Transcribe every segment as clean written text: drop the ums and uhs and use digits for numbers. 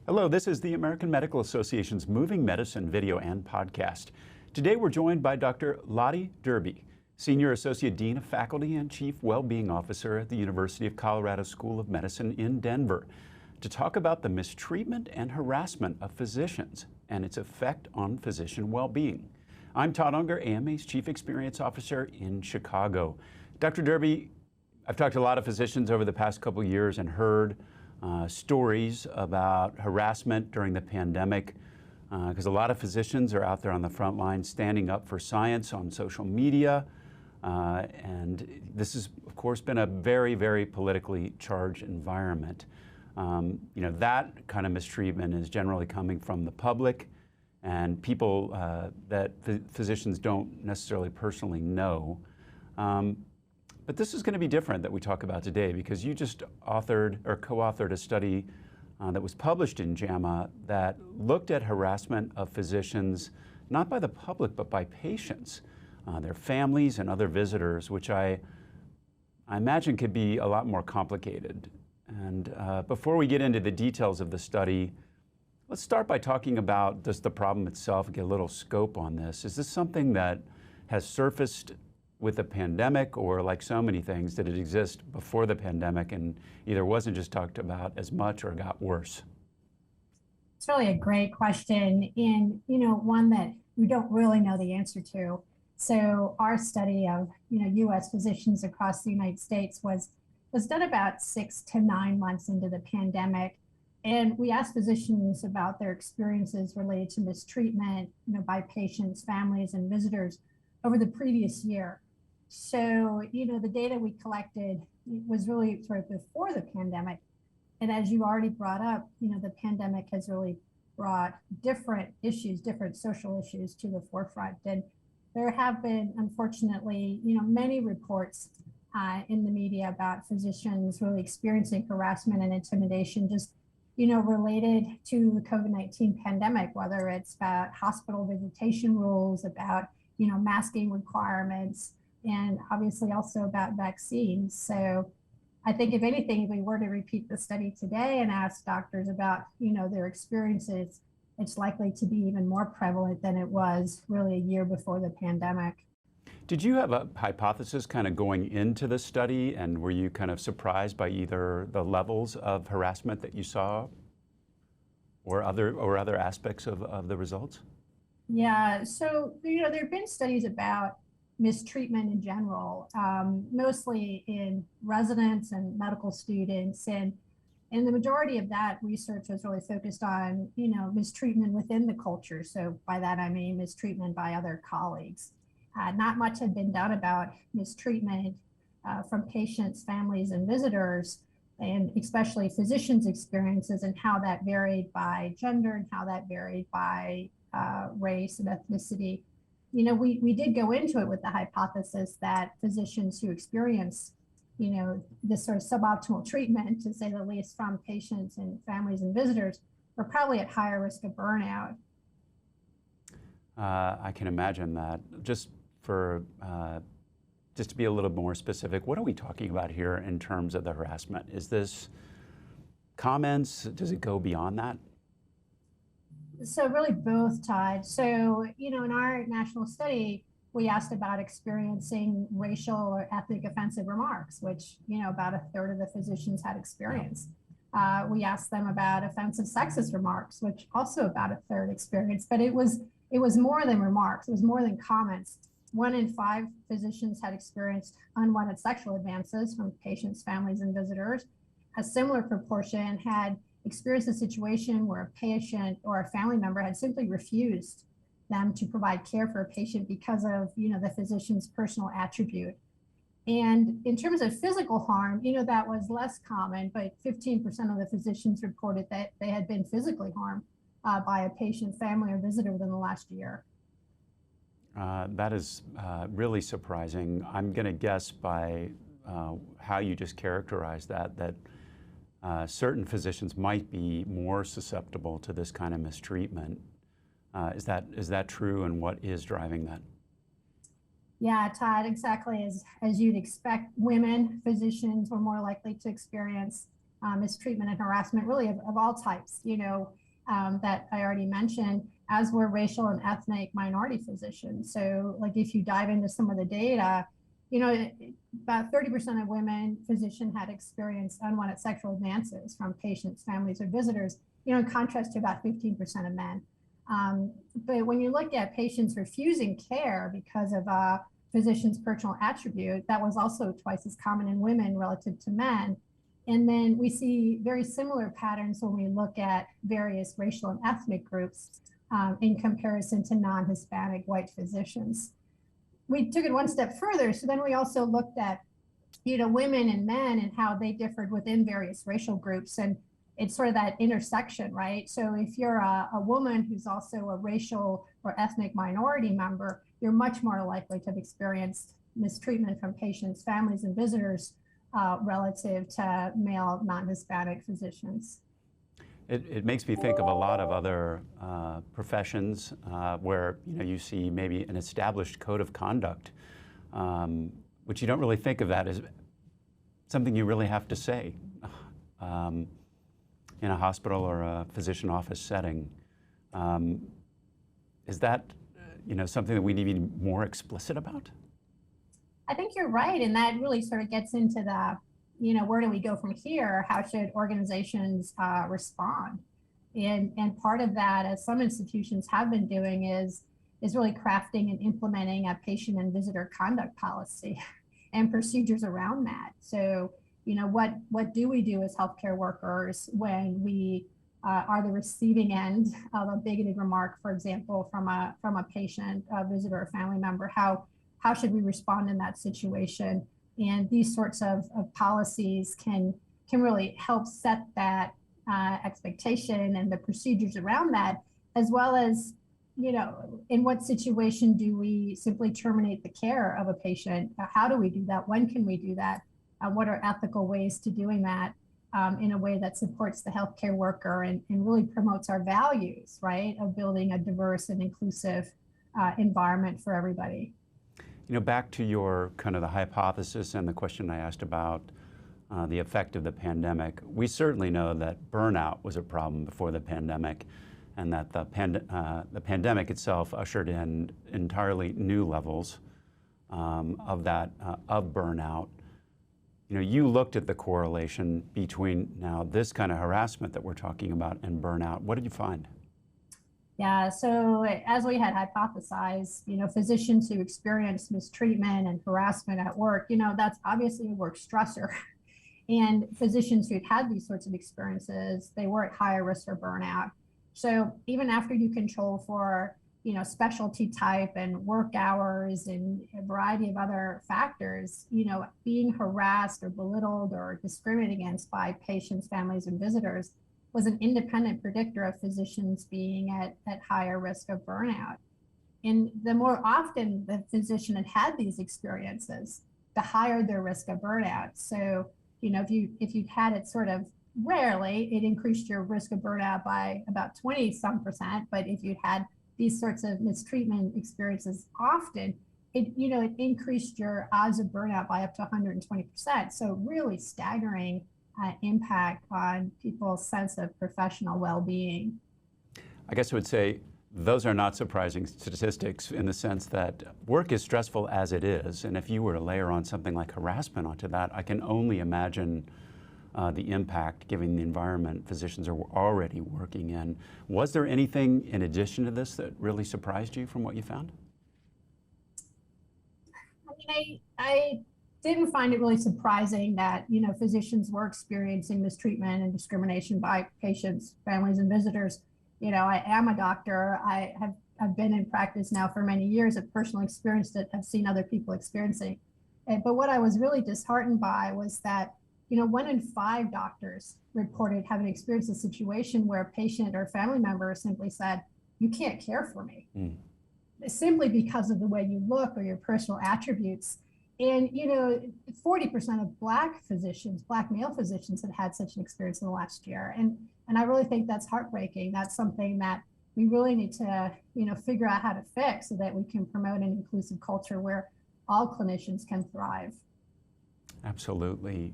Hello, this is the American Medical Association's Moving Medicine video and podcast. Today we're joined by Dr. Lottie Derby, Senior Associate Dean of Faculty and Chief Wellbeing Officer at the University of Colorado School of Medicine in Denver, to talk about the mistreatment and harassment of physicians and its effect on physician well-being. I'm Todd Unger, AMA's Chief Experience Officer in Chicago. Dr. Derby, I've talked to a lot of physicians over the past couple of years and heard stories about harassment during the pandemic, because a lot of physicians are out there on the front line standing up for science on social media. And this has, of course, been a very, very politically charged environment. That kind of mistreatment is generally coming from the public and people that physicians don't necessarily personally know. But this is going to be different that we talk about today, because you just authored or co-authored a study that was published in JAMA that looked at harassment of physicians, not by the public, but by patients, their families and other visitors, which I imagine could be a lot more complicated. And before we get into the details of the study, let's start by talking about just the problem itself and get a little scope on this. Is this something that has surfaced with the pandemic, or like so many things, did it exist before the pandemic and either wasn't just talked about as much or got worse? It's really a great question, and one that we don't really know the answer to. So our study of U.S. physicians across the United States was done about 6 to 9 months into the pandemic, and we asked physicians about their experiences related to mistreatment, by patients, families, and visitors over the previous year. So, the data we collected was really sort of before the pandemic. And as you already brought up, the pandemic has really brought different issues, different social issues to the forefront. And there have been, unfortunately, many reports in the media about physicians really experiencing harassment and intimidation, just, related to the COVID-19 pandemic, whether it's about hospital visitation rules, about, masking requirements, and obviously also about vaccines. So I think if anything, if we were to repeat the study today and ask doctors about, their experiences, it's likely to be even more prevalent than it was really a year before the pandemic. Did you have a hypothesis kind of going into the study, and were you kind of surprised by either the levels of harassment that you saw or other aspects of the results? Yeah, so there have been studies about mistreatment in general, mostly in residents and medical students, and the majority of that research was really focused on mistreatment within the culture. So by that I mean mistreatment by other colleagues. Not much had been done about mistreatment from patients, families, and visitors, and especially physicians' experiences, and how that varied by gender and how that varied by race and ethnicity. We did go into it with the hypothesis that physicians who experience, this sort of suboptimal treatment, to say the least, from patients and families and visitors, are probably at higher risk of burnout. I can imagine that. Just to be a little more specific, what are we talking about here in terms of the harassment? Is this comments? Does it go beyond that? So really both, Todd. So, in our national study, we asked about experiencing racial or ethnic offensive remarks, which, about a third of the physicians had experienced. We asked them about offensive sexist remarks, which also about a third experienced, but it was more than remarks. It was more than comments. 1 in 5 physicians had experienced unwanted sexual advances from patients, families, and visitors. A similar proportion had experienced a situation where a patient or a family member had simply refused them to provide care for a patient because of the physician's personal attribute. And in terms of physical harm, that was less common, but 15% of the physicians reported that they had been physically harmed by a patient, family, or visitor within the last year. That is really surprising. I'm going to guess by how you just characterized that certain physicians might be more susceptible to this kind of mistreatment. Is that true, and what is driving that? Yeah, Todd, exactly as you'd expect. Women physicians were more likely to experience mistreatment and harassment, really of all types, that I already mentioned, as were racial and ethnic minority physicians. So, like, if you dive into some of the data, about 30% of women physicians had experienced unwanted sexual advances from patients, families, or visitors, in contrast to about 15% of men. But when you look at patients refusing care because of a physician's personal attribute, that was also twice as common in women relative to men. And then we see very similar patterns when we look at various racial and ethnic groups in comparison to non-Hispanic white physicians. We took it one step further. So then we also looked at, women and men and how they differed within various racial groups. And it's sort of that intersection, right? So if you're a woman who's also a racial or ethnic minority member, you're much more likely to have experienced mistreatment from patients, families, and visitors relative to male non-Hispanic physicians. It makes me think of a lot of other professions where you see maybe an established code of conduct, which you don't really think of that as something you really have to say in a hospital or a physician office setting. Is that something that we need to be more explicit about? I think you're right, and that really sort of gets into the where do we go from here? How should organizations respond? And part of that, as some institutions have been doing, is really crafting and implementing a patient and visitor conduct policy and procedures around that. So, what do we do as healthcare workers when we are the receiving end of a bigoted remark, for example, from a patient, a visitor, or family member? How should we respond in that situation? And these sorts of policies can really help set that expectation and the procedures around that, as well as, in what situation do we simply terminate the care of a patient? How do we do that? When can we do that? What are ethical ways to doing that in a way that supports the healthcare worker and really promotes our values, right, of building a diverse and inclusive environment for everybody? Back to your kind of the hypothesis and the question I asked about the effect of the pandemic, we certainly know that burnout was a problem before the pandemic, and that the pandemic itself ushered in entirely new levels of burnout. You looked at the correlation between now this kind of harassment that we're talking about and burnout. What did you find? Yeah, so as we had hypothesized, physicians who experience mistreatment and harassment at work, that's obviously a work stressor. And physicians who'd had these sorts of experiences, they were at higher risk for burnout. So even after you control for, specialty type and work hours and a variety of other factors, being harassed or belittled or discriminated against by patients, families, and visitors was an independent predictor of physicians being at higher risk of burnout. And the more often the physician had these experiences, the higher their risk of burnout. So, if you'd had it sort of rarely, it increased your risk of burnout by about 20-some%. But if you'd had these sorts of mistreatment experiences often, it increased your odds of burnout by up to 120%. So really staggering impact on people's sense of professional well-being. I guess I would say those are not surprising statistics in the sense that work is stressful as it is, and if you were to layer on something like harassment onto that, I can only imagine the impact given the environment physicians are already working in. Was there anything in addition to this that really surprised you from what you found? I didn't find it really surprising that, physicians were experiencing mistreatment and discrimination by patients, families, and visitors. I am a doctor. I've been in practice now for many years. I've personally experienced it. I've seen other people experiencing it. But what I was really disheartened by was that, 1 in 5 doctors reported having experienced a situation where a patient or family member simply said, "You can't care for me," simply because of the way you look or your personal attributes. And, 40% of Black male physicians had such an experience in the last year. And I really think that's heartbreaking. That's something that we really need to, figure out how to fix so that we can promote an inclusive culture where all clinicians can thrive. Absolutely.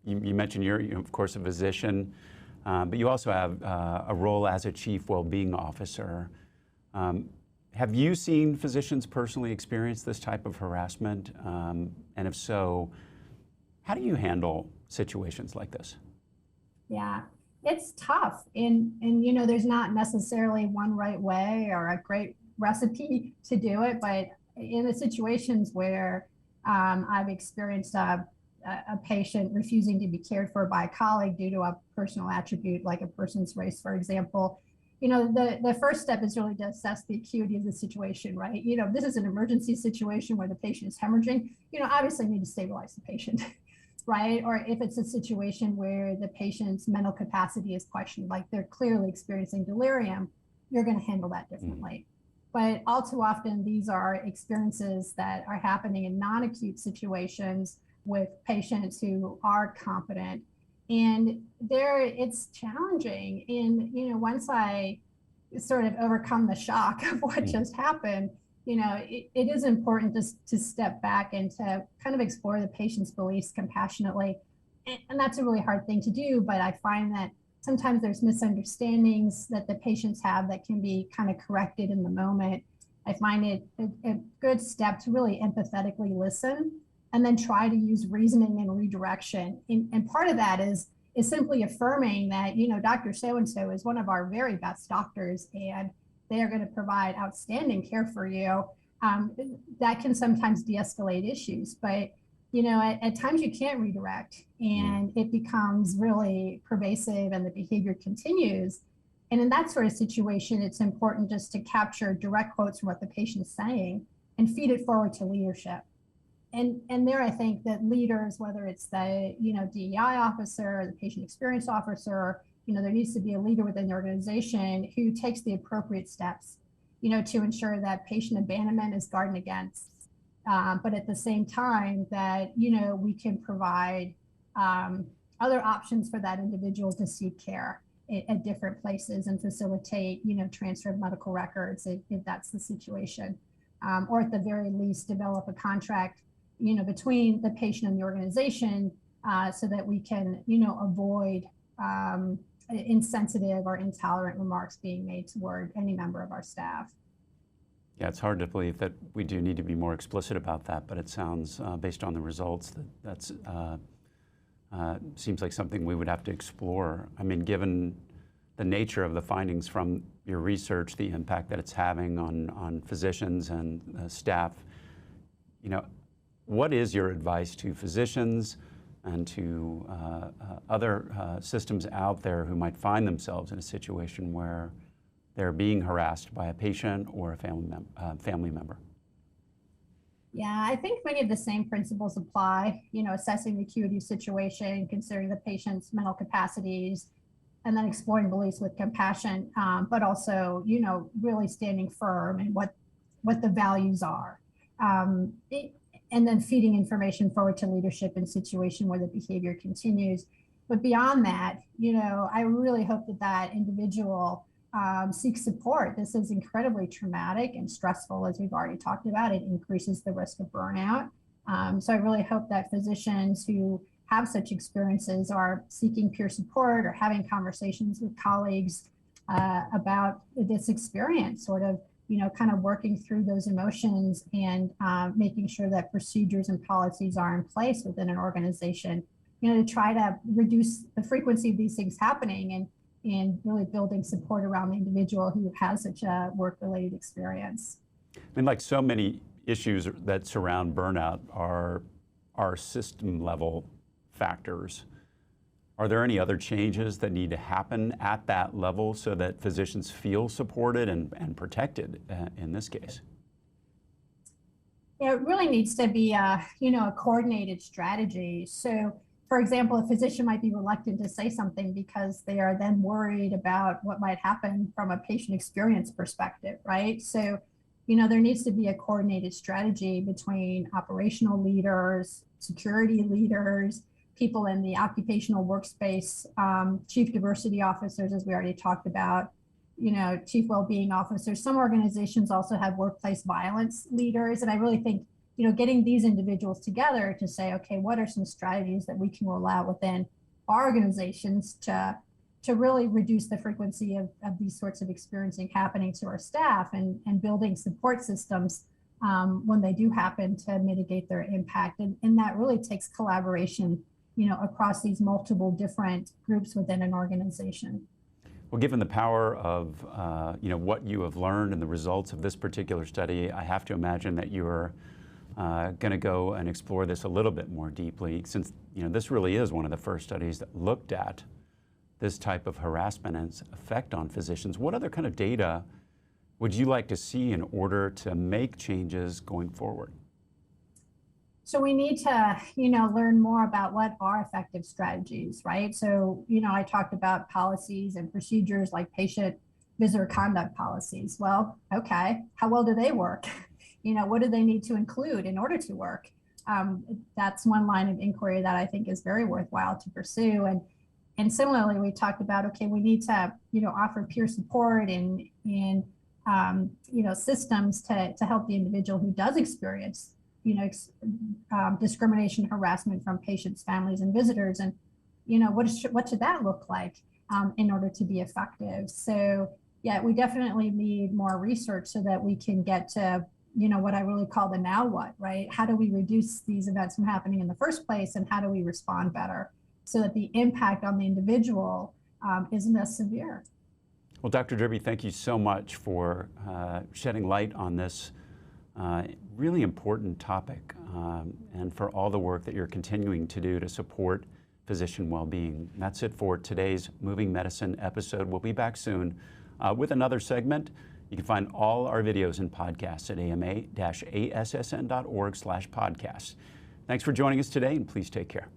you mentioned you're, of course, a physician, but you also have a role as a chief well-being officer. Have you seen physicians personally experience this type of harassment? And if so, how do you handle situations like this? Yeah, it's tough. And you know, there's not necessarily one right way or a great recipe to do it, but in the situations where I've experienced a patient refusing to be cared for by a colleague due to a personal attribute, like a person's race, for example, you know, the first step is really to assess the acuity of the situation, right? You know, this is an emergency situation where the patient is hemorrhaging, you know, obviously you need to stabilize the patient, right? Or if it's a situation where the patient's mental capacity is questioned, like they're clearly experiencing delirium, you're going to handle that differently. But all too often, these are experiences that are happening in non-acute situations with patients who are competent. And there, it's challenging. And, you know, once I sort of overcome the shock of what just happened, you know, it is important to step back and to kind of explore the patient's beliefs compassionately. And that's a really hard thing to do, but I find that sometimes there's misunderstandings that the patients have that can be kind of corrected in the moment. I find it a good step to really empathetically listen and then try to use reasoning and redirection. And part of that is simply affirming that, you know, Dr. So-and-so is one of our very best doctors and they are going to provide outstanding care for you. That can sometimes de-escalate issues, but you know, at times you can't redirect and it becomes really pervasive and the behavior continues. And in that sort of situation, it's important just to capture direct quotes from what the patient is saying and feed it forward to leadership. And there, I think that leaders, whether it's the, you know, DEI officer, or the patient experience officer, you know, there needs to be a leader within the organization who takes the appropriate steps, you know, to ensure that patient abandonment is guarded against. But at the same time that, you know, we can provide other options for that individual to seek care at different places and facilitate, you know, transfer of medical records if that's the situation. Or at the very least, develop a contract, you know, between the patient and the organization so that we can, you know, avoid insensitive or intolerant remarks being made toward any member of our staff. Yeah, it's hard to believe that we do need to be more explicit about that, but it sounds, based on the results, that's seems like something we would have to explore. I mean, given the nature of the findings from your research, the impact that it's having on physicians and staff, you know, what is your advice to physicians and to other systems out there who might find themselves in a situation where they're being harassed by a patient or a family member? Yeah, I think many of the same principles apply, you know, assessing the acuity situation, considering the patient's mental capacities, and then exploring beliefs with compassion, but also, you know, really standing firm in what the values are. And then feeding information forward to leadership in situation where the behavior continues. But beyond that, you know, I really hope that that individual seek support. This is incredibly traumatic and stressful, as we've already talked about. It increases the risk of burnout. So I really hope that physicians who have such experiences are seeking peer support or having conversations with colleagues about this experience, sort of, you know, kind of working through those emotions and making sure that procedures and policies are in place within an organization, you know, to try to reduce the frequency of these things happening and really building support around the individual who has such a work-related experience. I mean, like so many issues that surround burnout are system-level factors. Are there any other changes that need to happen at that level so that physicians feel supported and protected in this case? Yeah, it really needs to be a coordinated strategy. So, for example, a physician might be reluctant to say something because they are then worried about what might happen from a patient experience perspective, right? So, you know, there needs to be a coordinated strategy between operational leaders, security leaders, people in the occupational workspace, chief diversity officers, as we already talked about, you know, chief well-being officers. Some organizations also have workplace violence leaders. And I really think getting these individuals together to say, okay, what are some strategies that we can roll out within our organizations to really reduce the frequency of these sorts of experiencing happening to our staff, and building support systems when they do happen to mitigate their impact. And that really takes collaboration, across these multiple different groups within an organization. Well, given the power of what you have learned and the results of this particular study, I have to imagine that you're going to go and explore this a little bit more deeply, since this really is one of the first studies that looked at this type of harassment and its effect on physicians. What other kind of data would you like to see in order to make changes going forward? So we need to, learn more about what are effective strategies, right? So, I talked about policies and procedures like patient visitor conduct policies. Well, okay, how well do they work? What do they need to include in order to work? That's one line of inquiry that I think is very worthwhile to pursue. And similarly, we talked about, okay, we need to, offer peer support and systems to help the individual who does experience discrimination, harassment from patients, families, and visitors. And, what should that look like in order to be effective? So, yeah, we definitely need more research so that we can get to, what I really call the now what, right? How do we reduce these events from happening in the first place, and how do we respond better so that the impact on the individual isn't as severe? Well, Dr. Derby, thank you so much for shedding light on this really important topic, and for all the work that you're continuing to do to support physician well-being. That's it for today's Moving Medicine episode. We'll be back soon with another segment. You can find all our videos and podcasts at ama-assn.org/podcasts. Thanks for joining us today, and please take care.